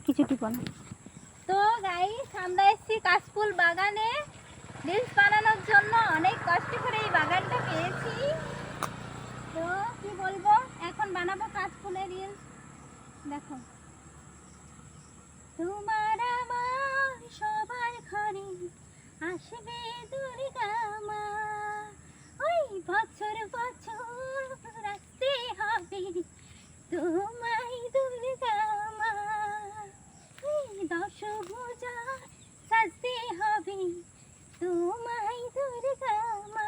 কিছু টিপো না। তো গাইস, আমরা এসেছি কাশফুল বাগানে রিলস বানানোর জন্য। অনেক কষ্ট করে এই বাগানটা পেয়েছি। তো কি বলবো, এখন বানাবো কাশফুলের রিলস। দেখো, তোমার আমার সবার ঘরে আসবে দুর্গা মা, ওই বছর বছর আসতে হবে তোমায় দুর্গা মা, ওই দশভুজা সাজতে হবে তোমায় দুর্গা মা,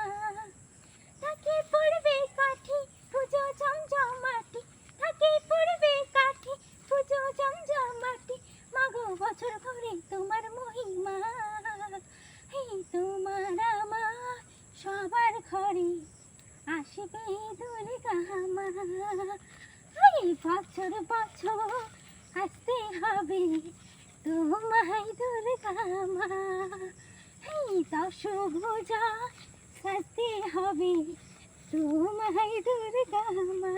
তাকে পড়বে কাঠি পুজো জমজমাটি, তাকে পড়বে কাঠি পুজো জমজমাটি, মাগো বছর ঘরে তোমার মহিমা, এই তোমার আমার সবার ঘরে আসবে দুর্গা মা, এই বছর বছর আসতে হবে তোমায় দুর্গা মা, এই দশভুজা সাজতে হবে তোমায় দুর্গা মা,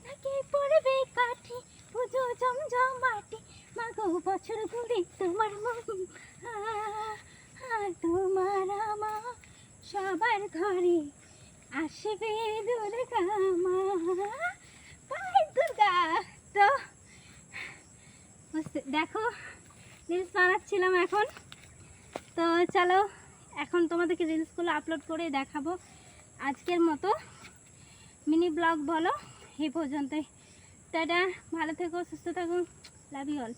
তাকে পড়বে কাঠি পুজো জমজমাটি, মাগো বছর ঘুরে তোমার মহিমা, তোমার আমার সবার ঘরে আসবে দুর্গা মা, পায় দুর্গা। তো দেখো, রিলস বানাচ্ছিলাম এখন। তো চলো, এখন তোমাদেরকে রিলসগুলো আপলোড করে দেখাবো। আজকের মতো মিনি ব্লগ বলো এই পর্যন্তই। টাটা, ভালো থেকো, সুস্থ থাকুন, লাভ ইউ অল।